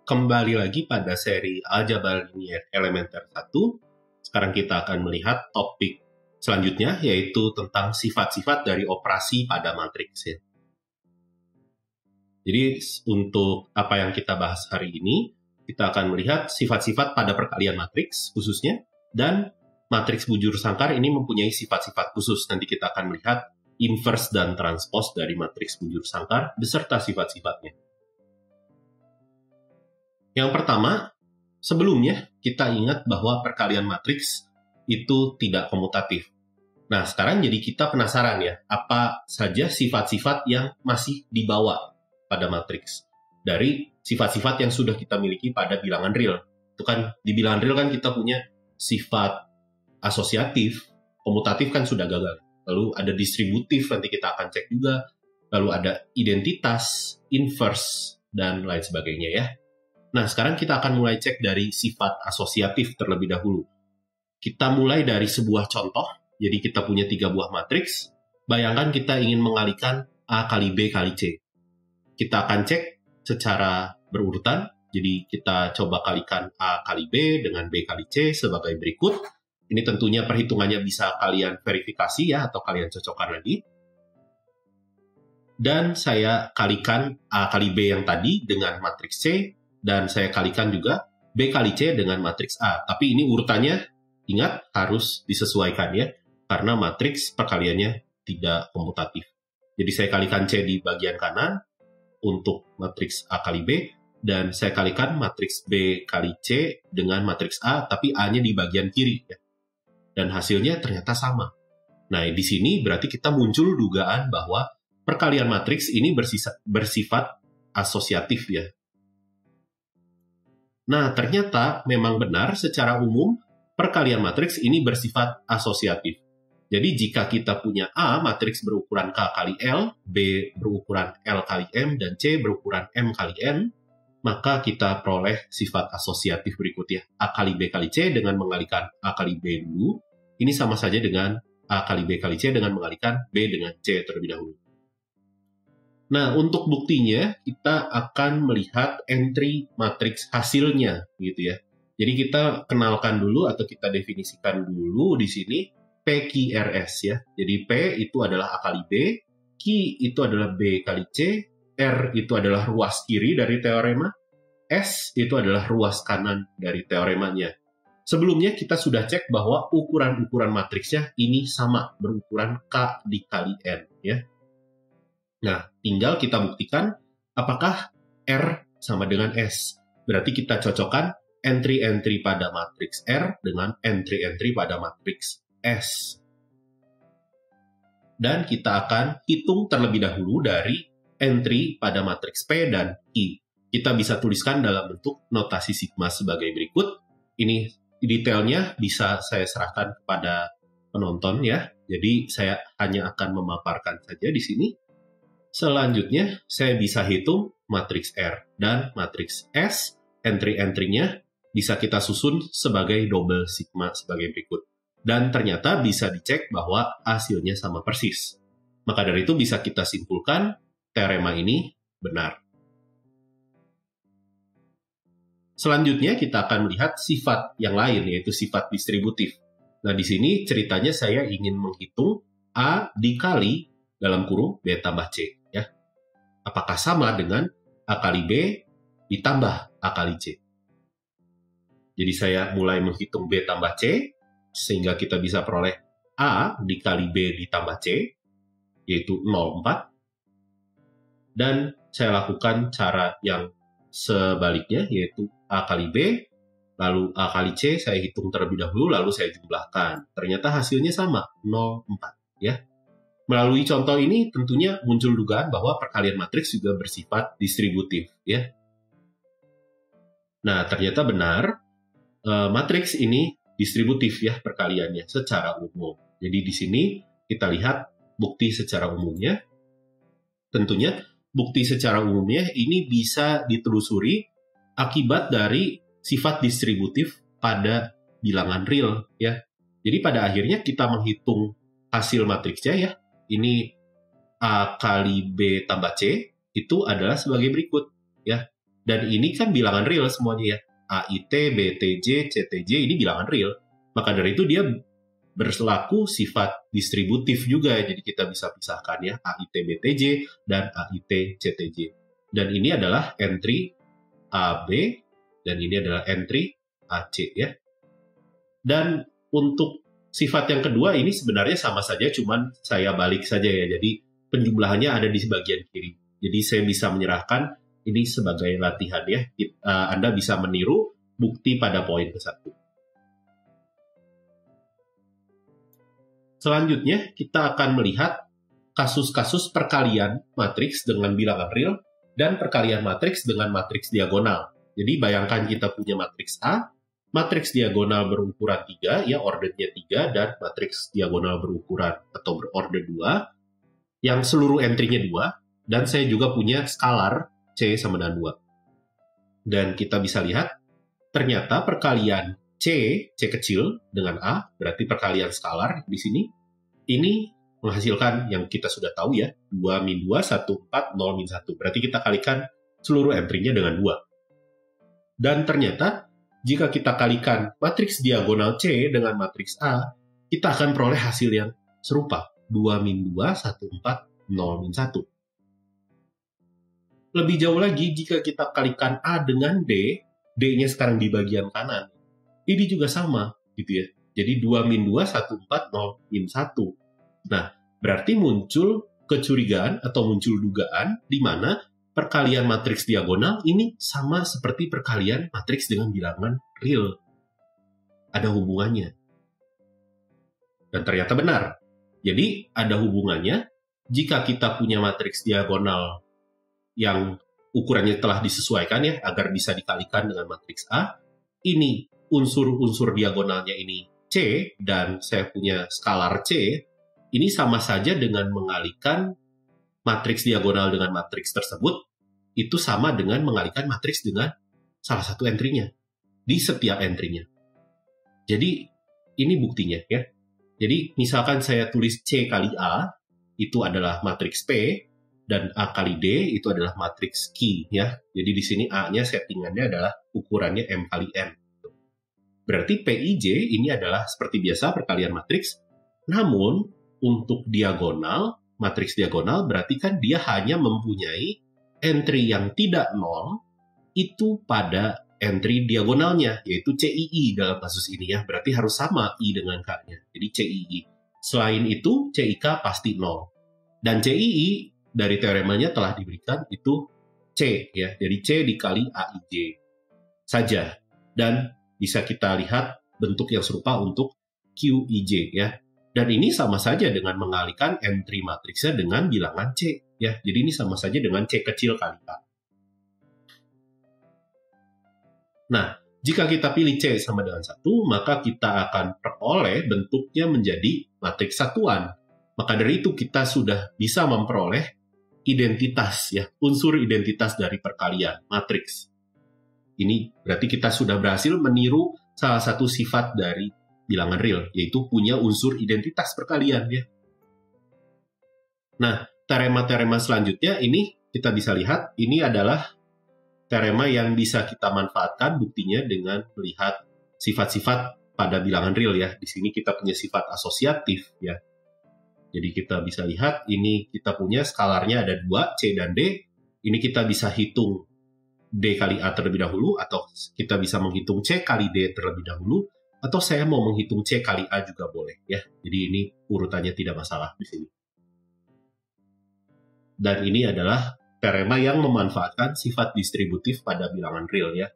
Kembali lagi pada seri Aljabar Linier Elementer 1. Sekarang kita akan melihat topik selanjutnya, yaitu tentang sifat-sifat dari operasi pada matriks. Ya. Jadi untuk apa yang kita bahas hari ini, kita akan melihat sifat-sifat pada perkalian matriks khususnya, dan matriks bujur sangkar ini mempunyai sifat-sifat khusus. Nanti kita akan melihat inverse dan transpose dari matriks bujur sangkar beserta sifat-sifatnya. Yang pertama, sebelumnya kita ingat bahwa perkalian matriks itu tidak komutatif. Nah, sekarang jadi kita penasaran ya, apa saja sifat-sifat yang masih dibawa pada matriks dari sifat-sifat yang sudah kita miliki pada bilangan real. Itu kan di bilangan real kan kita punya sifat asosiatif, komutatif kan sudah gagal. Lalu ada distributif, nanti kita akan cek juga. Lalu ada identitas, inverse, dan lain sebagainya ya. Nah, sekarang kita akan mulai cek dari sifat asosiatif terlebih dahulu. Kita mulai dari sebuah contoh. Jadi kita punya 3 buah matriks. Bayangkan kita ingin mengalihkan A kali B kali C. Kita akan cek secara berurutan. Jadi kita coba kalikan A kali B dengan B kali C sebagai berikut. Ini tentunya perhitungannya bisa kalian verifikasi ya, atau kalian cocokkan lagi. Dan saya kalikan A kali B yang tadi dengan matriks C. Dan saya kalikan juga B kali C dengan matriks A. Tapi ini urutannya, ingat, harus disesuaikan ya. Karena matriks perkaliannya tidak komutatif. Jadi saya kalikan C di bagian kanan untuk matriks A kali B. Dan saya kalikan matriks B kali C dengan matriks A, tapi A-nya di bagian kiri. Ya. Dan hasilnya ternyata sama. Nah, di sini berarti kita muncul dugaan bahwa perkalian matriks ini bersifat asosiatif ya. Nah, ternyata memang benar secara umum perkalian matriks ini bersifat asosiatif. Jadi jika kita punya A, matriks berukuran K kali L, B berukuran L kali M, dan C berukuran M kali N, maka kita peroleh sifat asosiatif berikut ya. A kali B kali C dengan mengalihkan A kali B dulu, ini sama saja dengan A kali B kali C dengan mengalihkan B dengan C terlebih dahulu. Nah, untuk buktinya, kita akan melihat entry matriks hasilnya, gitu ya. Jadi kita kenalkan dulu atau kita definisikan dulu di sini PQRS ya. Jadi P itu adalah A kali B, Q itu adalah B kali C, R itu adalah ruas kiri dari teorema, S itu adalah ruas kanan dari teoremanya. Sebelumnya kita sudah cek bahwa ukuran-ukuran matriksnya ini sama, berukuran K dikali N ya. Nah, tinggal kita buktikan apakah R sama dengan S. Berarti kita cocokkan entry-entry pada matriks R dengan entry-entry pada matriks S. Dan kita akan hitung terlebih dahulu dari entry pada matriks P dan I. Kita bisa tuliskan dalam bentuk notasi sigma sebagai berikut. Ini detailnya bisa saya serahkan kepada penonton ya. Jadi saya hanya akan memaparkan saja di sini. Selanjutnya, saya bisa hitung matriks R dan matriks S, entry-entry-nya bisa kita susun sebagai double sigma sebagai berikut. Dan ternyata bisa dicek bahwa hasilnya sama persis. Maka dari itu bisa kita simpulkan teorema ini benar. Selanjutnya, kita akan melihat sifat yang lain, yaitu sifat distributif. Nah, di sini ceritanya saya ingin menghitung A dikali dalam kurung B tambah C. Apakah sama dengan A kali B ditambah A kali C. Jadi saya mulai menghitung B tambah C, sehingga kita bisa peroleh A dikali B ditambah C, yaitu 0,4. Dan saya lakukan cara yang sebaliknya, yaitu A kali B, lalu A kali C saya hitung terlebih dahulu, lalu saya jumlahkan. Ternyata hasilnya sama, 0,4. Ya. Melalui contoh ini tentunya muncul dugaan bahwa perkalian matriks juga bersifat distributif ya. Nah, ternyata benar matriks ini distributif ya perkaliannya secara umum. Jadi di sini kita lihat bukti secara umumnya. Tentunya bukti secara umumnya ini bisa ditelusuri akibat dari sifat distributif pada bilangan real ya. Jadi pada akhirnya kita menghitung hasil matriksnya ya. Ini A kali B tambah C itu adalah sebagai berikut ya. Dan ini kan bilangan real semuanya ya. AIT, BTJ, CTJ ini bilangan real. Maka dari itu dia berlaku sifat distributif juga. Jadi kita bisa pisahkan ya AIT, BTJ, dan AIT, CTJ. Dan ini adalah entry AB, dan ini adalah entry AC ya. Dan untuk sifat yang kedua ini sebenarnya sama saja, cuman saya balik saja ya. Jadi penjumlahannya ada di bagian kiri. Jadi saya bisa menyerahkan ini sebagai latihan ya. Anda bisa meniru bukti pada poin ke-1. Selanjutnya kita akan melihat kasus-kasus perkalian matriks dengan bilangan real dan perkalian matriks dengan matriks diagonal. Jadi bayangkan kita punya matriks A, matriks diagonal berukuran 3, ya ordernya 3, dan matriks diagonal berukuran atau berorder 2, yang seluruh entry-nya 2, dan saya juga punya skalar C sama dengan 2. Dan kita bisa lihat, ternyata perkalian C kecil dengan A, berarti perkalian skalar di sini, ini menghasilkan yang kita sudah tahu ya, 2 min 2, 1, 4, 0 min 1. Berarti kita kalikan seluruh entry-nya dengan 2. Dan ternyata, jika kita kalikan matriks diagonal C dengan matriks A, kita akan peroleh hasil yang serupa. 2 min 2, 1, 4, 0 min 1. Lebih jauh lagi, jika kita kalikan A dengan D, D-nya sekarang di bagian kanan. Ini juga sama, gitu ya. Jadi 2 min 2, 1, 4, 0 min 1. Nah, berarti muncul kecurigaan atau muncul dugaan di mana perkalian matriks diagonal ini sama seperti perkalian matriks dengan bilangan real. Ada hubungannya. Dan ternyata benar. Jadi, ada hubungannya jika kita punya matriks diagonal yang ukurannya telah disesuaikan ya, agar bisa dikalikan dengan matriks A. Ini unsur-unsur diagonalnya ini C, dan saya punya skalar C. Ini sama saja dengan mengalihkan matriks diagonal dengan matriks tersebut, itu sama dengan mengalihkan matriks dengan salah satu entry-nya, di setiap entry-nya. Jadi, ini buktinya ya. Jadi, misalkan saya tulis C kali A, itu adalah matriks P, dan A kali D itu adalah matriks Q ya. Jadi di sini A-nya settingannya adalah ukurannya M kali N. Berarti PIJ ini adalah seperti biasa perkalian matriks, namun untuk diagonal, matriks diagonal berarti kan dia hanya mempunyai entry yang tidak nol itu pada entry diagonalnya, yaitu CII dalam kasus ini ya. Berarti harus sama I dengan K-nya. Jadi CII. Selain itu, CIK pasti nol. Dan CII dari teoremanya telah diberikan itu C ya. Jadi C dikali AIJ saja. Dan bisa kita lihat bentuk yang serupa untuk QIJ ya. Dan ini sama saja dengan mengalihkan entry matriksnya dengan bilangan C ya. Jadi ini sama saja dengan C kecil kali A. Nah, jika kita pilih C sama dengan 1, maka kita akan peroleh bentuknya menjadi matriks satuan. Maka dari itu kita sudah bisa memperoleh identitas ya, unsur identitas dari perkalian matriks. Ini berarti kita sudah berhasil meniru salah satu sifat dari bilangan real, yaitu punya unsur identitas perkalian ya. Nah, teorema-teorema selanjutnya ini kita bisa lihat, ini adalah teorema yang bisa kita manfaatkan buktinya dengan melihat sifat-sifat pada bilangan real ya. Di sini kita punya sifat asosiatif ya. Jadi kita bisa lihat, ini kita punya skalarnya ada 2, C dan D. Ini kita bisa hitung D kali A terlebih dahulu, atau kita bisa menghitung C kali D terlebih dahulu, atau saya mau menghitung C kali A juga boleh ya. Jadi ini urutannya tidak masalah di sini. Dan ini adalah teorema yang memanfaatkan sifat distributif pada bilangan real ya.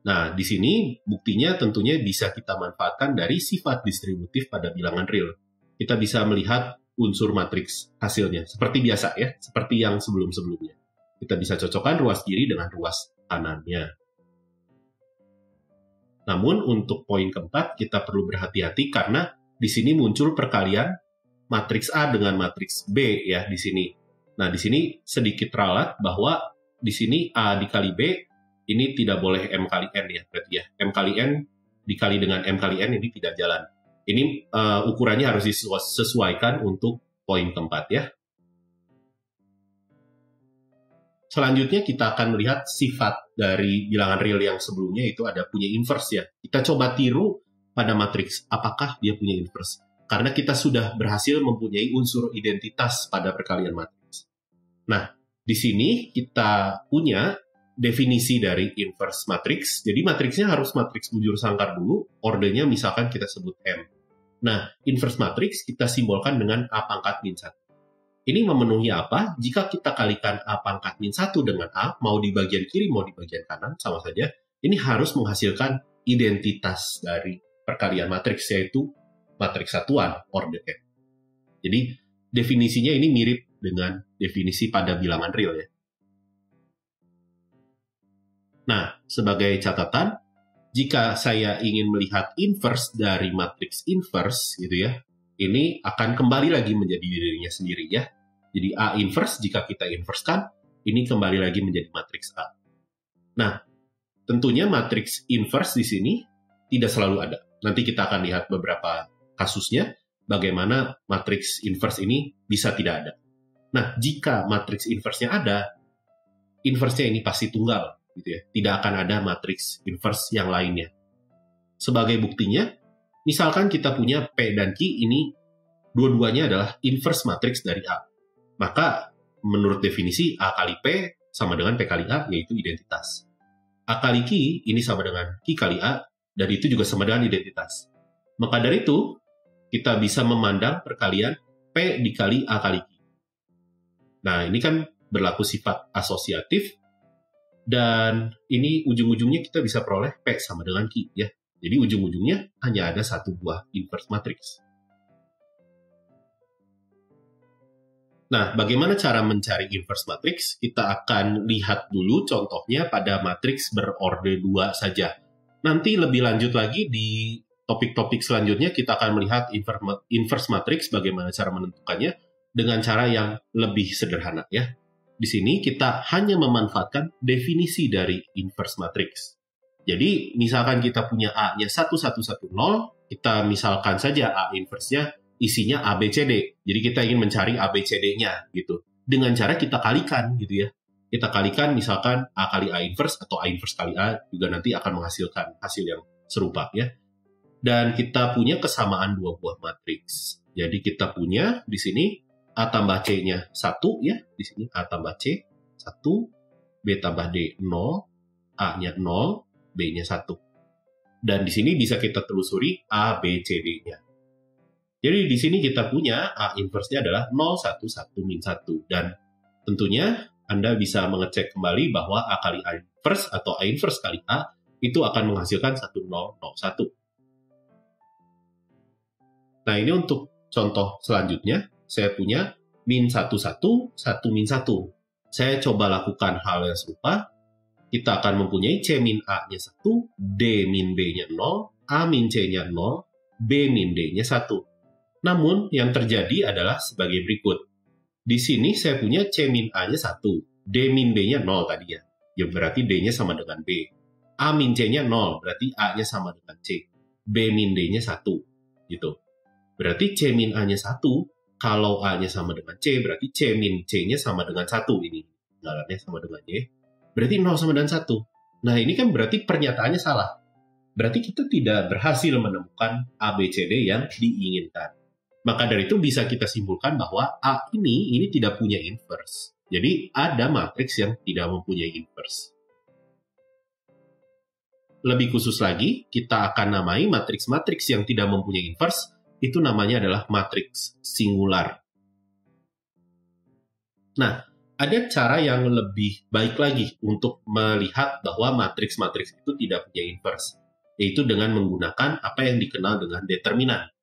Nah, di sini buktinya tentunya bisa kita manfaatkan dari sifat distributif pada bilangan real. Kita bisa melihat unsur matriks hasilnya, seperti biasa ya, seperti yang sebelum-sebelumnya. Kita bisa cocokkan ruas kiri dengan ruas kanannya. Namun untuk poin keempat, kita perlu berhati-hati karena di sini muncul perkalian matriks A dengan matriks B ya di sini. Nah, di sini sedikit ralat bahwa di sini A dikali B ini tidak boleh M kali N ya, berarti ya. M kali N dikali dengan M kali N ini tidak jalan. Ini ukurannya harus disesuaikan untuk poin keempat ya. selanjutnya kita akan melihat sifat dari bilangan real yang sebelumnya itu ada punya inverse ya. Kita coba tiru pada matriks, apakah dia punya inverse? Karena kita sudah berhasil mempunyai unsur identitas pada perkalian matriks. Nah, di sini kita punya definisi dari inverse matriks. Jadi matriksnya harus matriks bujur sangkar dulu, ordernya misalkan kita sebut M. Nah, inverse matriks kita simbolkan dengan A pangkat min 1. Ini memenuhi apa? Jika kita kalikan A pangkat min 1 dengan A, mau di bagian kiri, mau di bagian kanan, sama saja. Ini harus menghasilkan identitas dari perkalian matriks, yaitu matriks satuan, order M. Jadi, definisinya ini mirip dengan definisi pada bilangan real ya. Nah, sebagai catatan, jika saya ingin melihat inverse dari matriks inverse, gitu ya, ini akan kembali lagi menjadi dirinya sendiri ya. Jadi A inverse jika kita inversekan, ini kembali lagi menjadi matriks A. Nah, tentunya matriks inverse di sini tidak selalu ada. Nanti kita akan lihat beberapa kasusnya, bagaimana matriks inverse ini bisa tidak ada. Nah, jika matriks inverse-nya ada, inverse-nya ini pasti tunggal, gitu ya. Tidak akan ada matriks inverse yang lainnya. Sebagai buktinya, misalkan kita punya P dan Q ini dua-duanya adalah inverse matriks dari A. Maka menurut definisi A kali P sama dengan P kali A, yaitu identitas. A kali Q ini sama dengan Q kali A, dan itu juga sama dengan identitas. Maka dari itu, kita bisa memandang perkalian P dikali A kali Q. Nah, ini kan berlaku sifat asosiatif, dan ini ujung-ujungnya kita bisa peroleh P sama dengan Q ya. Jadi ujung-ujungnya hanya ada satu buah inverse matrix. Nah, bagaimana cara mencari inverse matrix? Kita akan lihat dulu contohnya pada matriks berorde 2 saja. Nanti lebih lanjut lagi di topik-topik selanjutnya kita akan melihat inverse matrix, bagaimana cara menentukannya dengan cara yang lebih sederhana ya. Di sini kita hanya memanfaatkan definisi dari inverse matrix. Jadi, misalkan kita punya A-nya 1110, kita misalkan saja A inverse-nya isinya A, B, C, D. Jadi kita ingin mencari A, B, C, D-nya gitu. Dengan cara kita kalikan gitu ya. Kita kalikan misalkan A kali A inverse atau A inverse kali A juga nanti akan menghasilkan hasil yang serupa ya. Dan kita punya kesamaan dua buah matriks. Jadi kita punya di sini A tambah C-nya 1 ya. Di sini A tambah C 1, B tambah D 0, A-nya 0, B-nya 1. Dan di sini bisa kita telusuri A, B, C, D-nya. Jadi di sini kita punya A inverse-nya adalah 0, 1, 1, min 1. Dan tentunya Anda bisa mengecek kembali bahwa A kali A inverse atau A inverse kali A itu akan menghasilkan 1, 0, 0, 1. Nah, ini untuk contoh selanjutnya. Saya punya min 1, 1, 1, min 1. Saya coba lakukan hal yang serupa. Kita akan mempunyai C min A-nya 1, D min B-nya 0, A min C-nya 0, B min D-nya 1. Namun, yang terjadi adalah sebagai berikut. Di sini saya punya C min A-nya 1, D min B-nya 0 tadi ya. Ya berarti D-nya sama dengan B. A min C-nya 0, berarti A-nya sama dengan C. B min D-nya 1, gitu. Berarti C min A-nya 1, kalau A-nya sama dengan C, berarti C min C-nya sama dengan 1 ini. Jalannya sama dengan Y. Berarti 0 sama dengan 1. Nah, ini kan berarti pernyataannya salah. Berarti kita tidak berhasil menemukan A, B, C, D yang diinginkan. Maka dari itu bisa kita simpulkan bahwa A ini tidak punya inverse. Jadi ada matriks yang tidak mempunyai inverse. Lebih khusus lagi, kita akan namai matriks-matriks yang tidak mempunyai inverse, itu namanya adalah matriks singular. Nah, ada cara yang lebih baik lagi untuk melihat bahwa matriks-matriks itu tidak punya inverse, yaitu dengan menggunakan apa yang dikenal dengan determinan.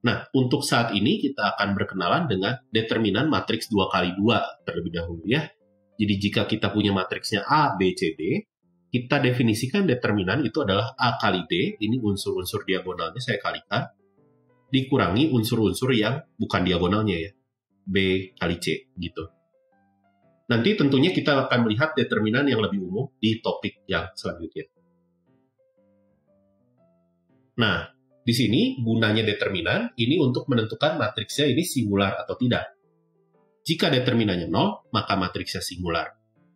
Nah, untuk saat ini kita akan berkenalan dengan determinan matriks 2 kali 2 terlebih dahulu ya. Jadi jika kita punya matriksnya A, B, C, D, kita definisikan determinan itu adalah A kali D, ini unsur-unsur diagonalnya saya kalikan, dikurangi unsur-unsur yang bukan diagonalnya ya, B kali C gitu. Nanti tentunya kita akan melihat determinan yang lebih umum di topik yang selanjutnya. Nah, di sini gunanya determinan ini untuk menentukan matriksnya ini singular atau tidak. Jika determinannya 0, maka matriksnya singular.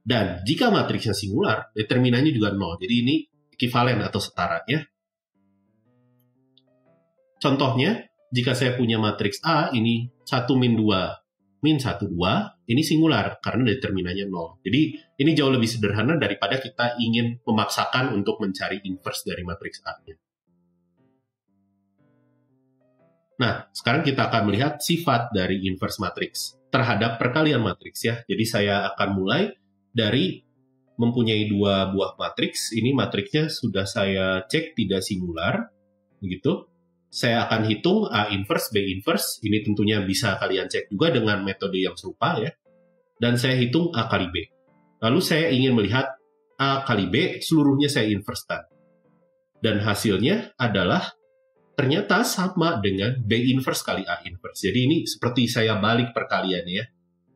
Dan jika matriksnya singular, determinannya juga 0. Jadi ini ekivalen atau setara ya. Contohnya, jika saya punya matriks A, ini 1 min 2, min 1, 2, ini singular karena determinannya 0. Jadi ini jauh lebih sederhana daripada kita ingin memaksakan untuk mencari inverse dari matriks A-nya. Nah, sekarang kita akan melihat sifat dari inverse matriks terhadap perkalian matriks ya. Jadi saya akan mulai dari mempunyai dua buah matriks. Ini matriksnya sudah saya cek tidak singular, begitu. Saya akan hitung A inverse, B inverse. Ini tentunya bisa kalian cek juga dengan metode yang serupa ya. Dan saya hitung A kali B. Lalu saya ingin melihat A kali B, seluruhnya saya inversekan. Dan hasilnya adalah ternyata sama dengan B inverse kali A inverse. Jadi ini seperti saya balik perkaliannya ya.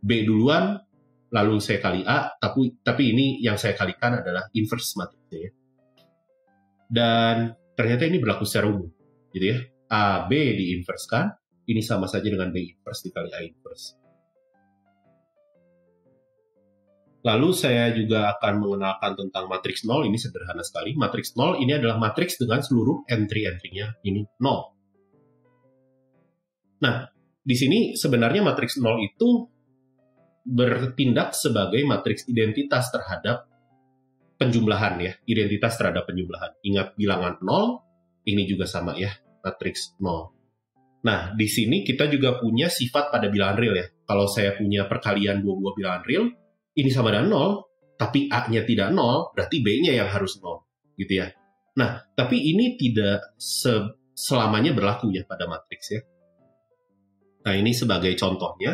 B duluan, lalu saya kali A, tapi ini yang saya kalikan adalah inverse matriksnya ya. Dan ternyata ini berlaku secara umum, gitu ya. A, B diinverskan, ini sama saja dengan B inverse dikali A inverse. Lalu saya juga akan mengenalkan tentang matriks 0, ini sederhana sekali. Matriks 0 ini adalah matriks dengan seluruh entry-entry-nya ini 0. Nah, di sini sebenarnya matriks 0 itu bertindak sebagai matriks identitas terhadap penjumlahan ya, identitas terhadap penjumlahan. Ingat bilangan 0, ini juga sama ya, matriks 0. Nah, di sini kita juga punya sifat pada bilangan real ya. Kalau saya punya perkalian dua buah bilangan real, ini sama dengan 0, tapi A-nya tidak 0, berarti B-nya yang harus 0, gitu ya. Nah, tapi ini tidak selamanya berlaku ya pada matriks ya. Nah, ini sebagai contohnya,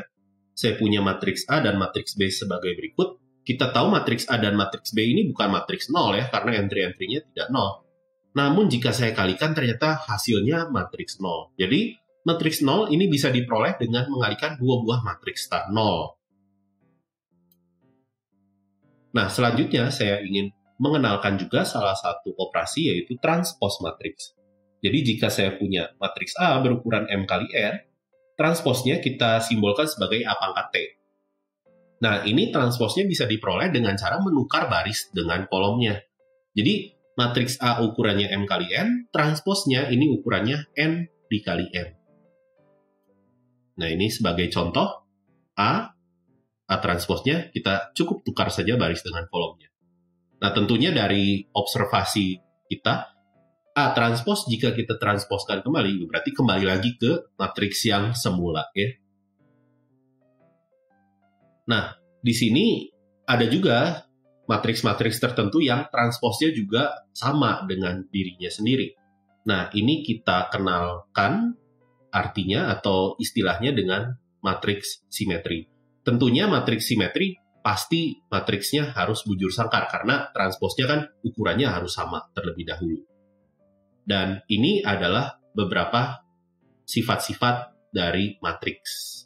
saya punya matriks A dan matriks B sebagai berikut. Kita tahu matriks A dan matriks B ini bukan matriks 0 ya, karena entry-entry-nya tidak 0. Namun jika saya kalikan ternyata hasilnya matriks 0. Jadi, matriks 0 ini bisa diperoleh dengan mengalikan dua buah matriks star 0. Nah, selanjutnya saya ingin mengenalkan juga salah satu operasi yaitu transpose matriks. Jadi jika saya punya matriks A berukuran M kali R, transposnya kita simbolkan sebagai A pangkat T. Nah, ini transposnya bisa diperoleh dengan cara menukar baris dengan kolomnya. Jadi, matriks A ukurannya M kali N, transposnya ini ukurannya N dikali M. Nah, ini sebagai contoh, A transposnya kita cukup tukar saja baris dengan kolomnya. Nah, tentunya dari observasi kita, A transpos jika kita transposkan kembali, berarti kembali lagi ke matriks yang semula ya. Nah, di sini ada juga matriks-matriks tertentu yang transposnya juga sama dengan dirinya sendiri. Nah, ini kita kenalkan artinya atau istilahnya dengan matriks simetri. Tentunya matriks simetri pasti matriksnya harus bujur sangkar karena transposnya kan ukurannya harus sama terlebih dahulu. Dan ini adalah beberapa sifat-sifat dari matriks.